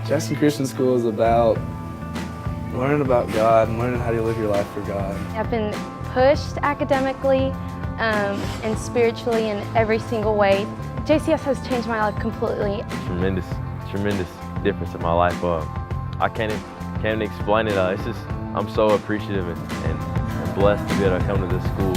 Jackson Christian School is about learning about God and learning how to live your life for God. I've been pushed academically and spiritually in every single way. JCS has changed my life completely. Tremendous difference in my life. I can't even explain it. It's just, I'm so appreciative and blessed to be able to come to this school.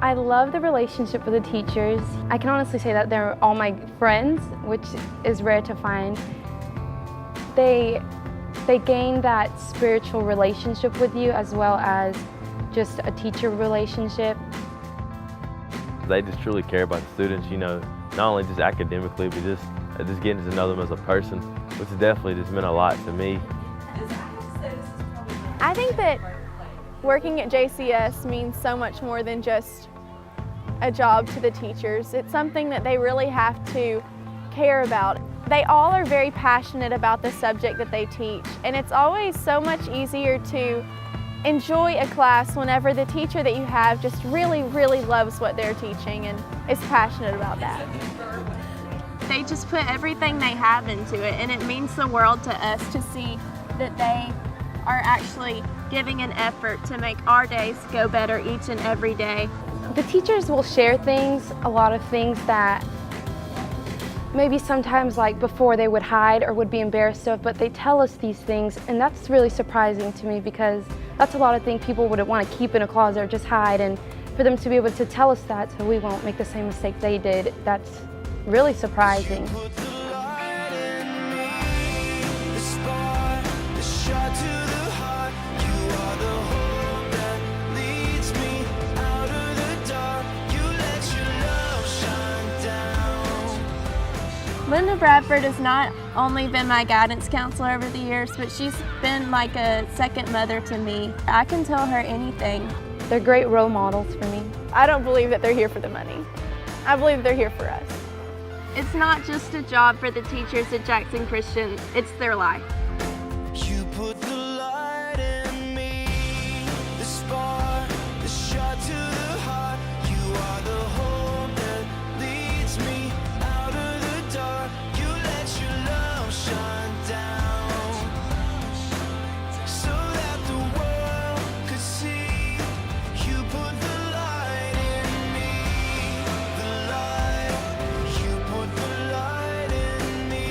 I love the relationship with the teachers. I can honestly say that they're all my friends, which is rare to find. They gain that spiritual relationship with you as well as just a teacher relationship. They just truly care about the students, you know, not only just academically, but just getting to know them as a person, which has definitely just meant a lot to me. I think that working at JCS means so much more than just a job to the teachers. It's something that they really have to care about. They all are very passionate about the subject that they teach, and it's always so much easier to enjoy a class whenever the teacher that you have just really loves what they're teaching and is passionate about that. They just put everything they have into it, and it means the world to us to see that they are actually giving an effort to make our days go better each and every day. The teachers will share things, a lot of things that maybe sometimes like before they would hide or would be embarrassed of, but they tell us these things, and that's really surprising to me because that's a lot of things people would want to keep in a closet or just hide, and for them to be able to tell us that so we won't make the same mistake they did, that's really surprising. Linda Bradford has not only been my guidance counselor over the years, but she's been like a second mother to me. I can tell her anything. They're great role models for me. I don't believe that they're here for the money. I believe they're here for us. It's not just a job for the teachers at Jackson Christian, it's their life. You put the light in me, the spark, the shot to the heart. You are the hope that leads me out of the dark. You let your love shine down so that the world could see. You put the light in me, the light. You put the light in me.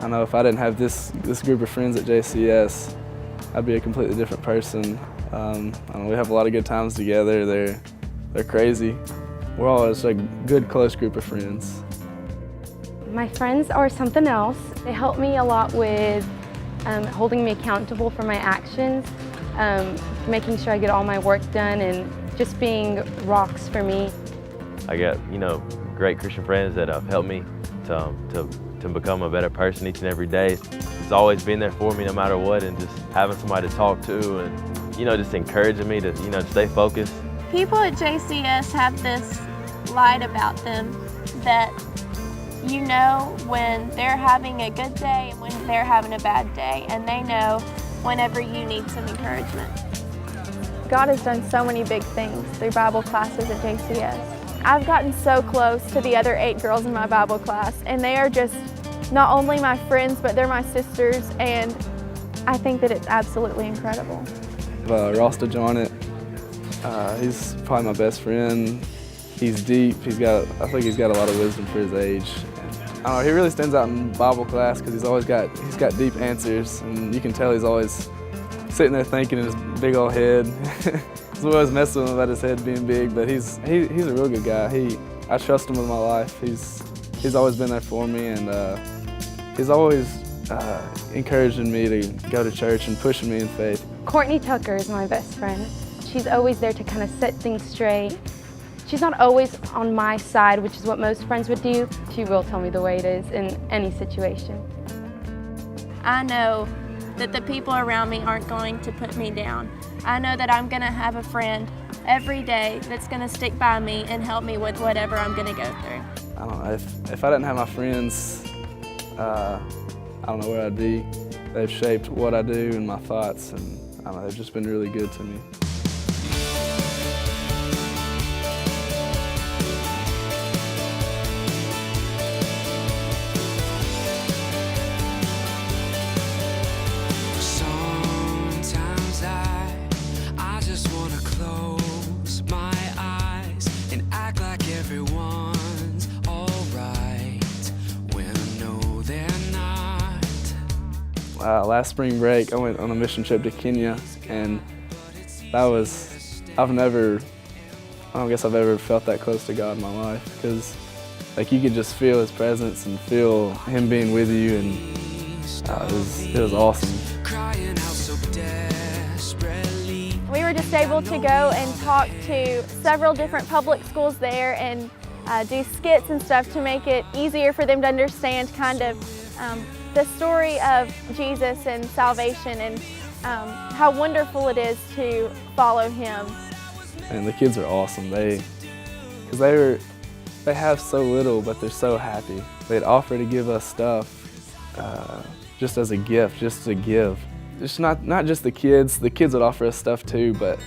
I know if I didn't have this group of friends at JCS, I'd be a completely different person. I know we have a lot of good times together. They're crazy. We're always a good, close group of friends. My friends are something else. They help me a lot with holding me accountable for my actions, making sure I get all my work done, and just being rocks for me. I got, you know, great Christian friends that have helped me to become a better person each and every day. It's always been there for me no matter what, and just having somebody to talk to and, you know, just encouraging me to, you know, stay focused. People at JCS have this light about them that you know when they're having a good day and when they're having a bad day, and they know whenever you need some encouragement. God has done so many big things through Bible classes at JCS. I've gotten so close to the other 8 girls in my Bible class, and they are just not only my friends, but they're my sisters, and I think that it's absolutely incredible. Ross DeJohnett, he's probably my best friend. He's deep. I think he's got a lot of wisdom for his age. I don't know, he really stands out in Bible class because he's got deep answers, and you can tell he's always sitting there thinking in his big old head. So we always mess with him about his head being big, but he's a real good guy. I trust him with my life. He's always been there for me, and he's always encouraging me to go to church and pushing me in faith. Courtney Tucker is my best friend. She's always there to kind of set things straight. She's not always on my side, which is what most friends would do. She will tell me the way it is in any situation. I know that the people around me aren't going to put me down. I know that I'm going to have a friend every day that's going to stick by me and help me with whatever I'm going to go through. I don't know, if I didn't have my friends, I don't know where I'd be. They've shaped what I do and my thoughts, and I don't know, they've just been really good to me. Sometimes I just wanna close my eyes and act like everyone's alright when I know they're not. Last spring break, I went on a mission trip to Kenya, and that was, I don't guess I've ever felt that close to God in my life, because like you could just feel His presence and feel Him being with you, and it was awesome. Crying out so desperately. We were just able to go and talk to several different public schools there and do skits and stuff to make it easier for them to understand kind of the story of Jesus and salvation and how wonderful it is to follow Him. And the kids are awesome. Because they have so little, but they're so happy. They'd offer to give us stuff just as a gift, just to give. It's not just the kids would offer us stuff too, but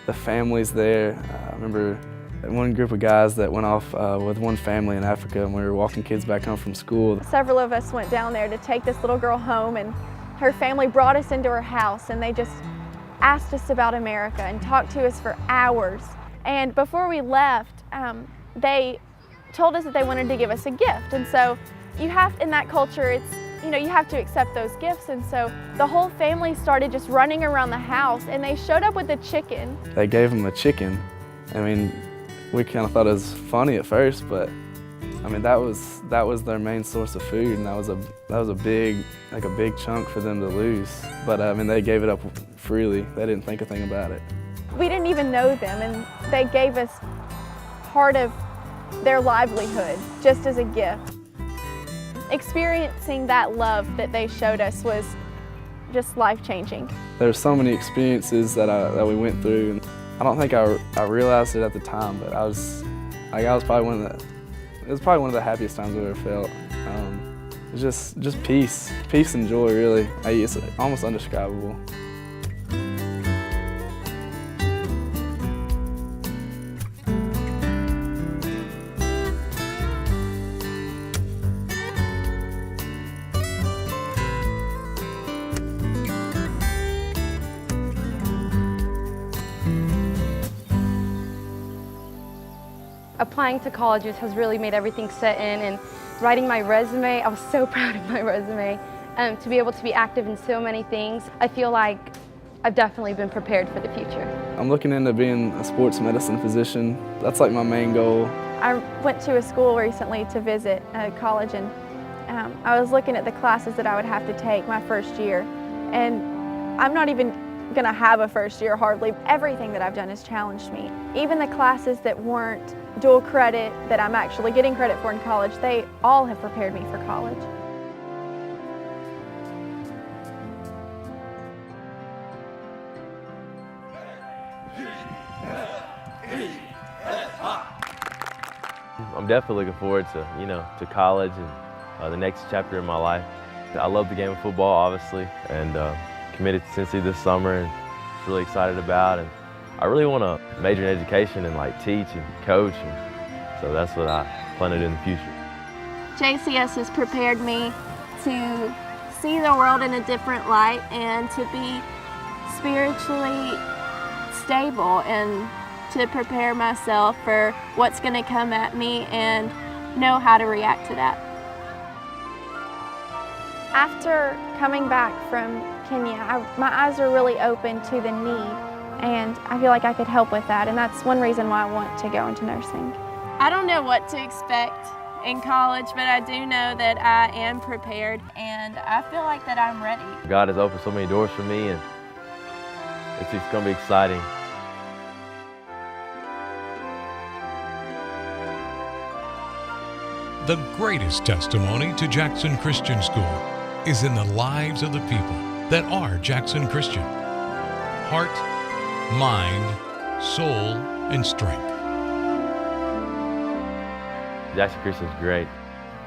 the families there. I remember one group of guys that went off with one family in Africa, and we were walking kids back home from school. Several of us went down there to take this little girl home, and her family brought us into her house, and they just asked us about America and talked to us for hours. And before we left, they told us that they wanted to give us a gift. And so you have, in that culture, it's, you have to accept those gifts. And so the whole family started just running around the house, and they showed up with a chicken. They gave them a chicken. I mean, we kind of thought it was funny at first, but I mean that was their main source of food, and that was a big chunk for them to lose. But I mean, they gave it up freely. They didn't think a thing about it. We didn't even know them, and they gave us part of their livelihood just as a gift. Experiencing that love that they showed us was just life-changing. There were so many experiences that we went through, and I don't think I realized it at the time, but it was probably one of the happiest times I've ever felt. It's just peace and joy, really. It's almost indescribable. Applying to colleges has really made everything set in, and writing my resume, I was so proud of my resume. To be able to be active in so many things, I feel like I've definitely been prepared for the future. I'm looking into being a sports medicine physician. That's like my main goal. I went to a school recently to visit a college, and I was looking at the classes that I would have to take my first year, and I'm not even going to have a first year hardly. Everything that I've done has challenged me. Even the classes that weren't dual credit that I'm actually getting credit for in college, they all have prepared me for college. I'm definitely looking forward to, to college and the next chapter in my life. I love the game of football, obviously, and committed to Cincy this summer, and really excited about. And I really want to major in education and teach and coach, and so that's what I plan to do in the future. JCS has prepared me to see the world in a different light and to be spiritually stable and to prepare myself for what's going to come at me and know how to react to that. After coming back from Kenya, my eyes are really open to the need, and I feel like I could help with that, and that's one reason why I want to go into nursing. I don't know what to expect in college, but I do know that I am prepared, and I feel like that I'm ready. God has opened so many doors for me, and it's going to be exciting. The greatest testimony to Jackson Christian School is in the lives of the people that are Jackson Christian. Heart, mind, soul, and strength. Jackson Christian's great.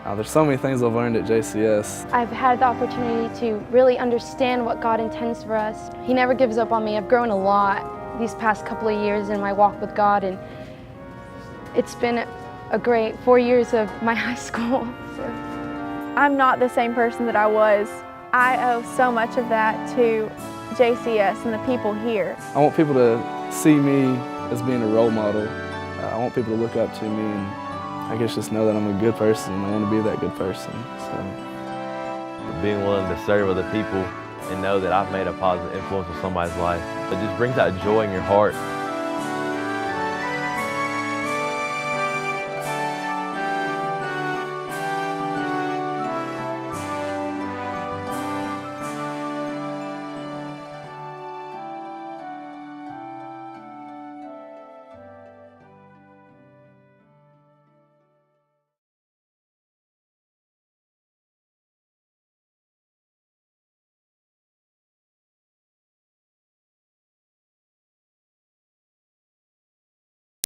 There's so many things I've learned at JCS. I've had the opportunity to really understand what God intends for us. He never gives up on me. I've grown a lot these past couple of years in my walk with God, and it's been a great 4 years of my high school. So. I'm not the same person that I was. I owe so much of that to JCS and the people here. I want people to see me as being a role model. I want people to look up to me and I guess just know that I'm a good person and I want to be that good person. So. Being willing to serve other people and know that I've made a positive influence on somebody's life, it just brings out joy in your heart.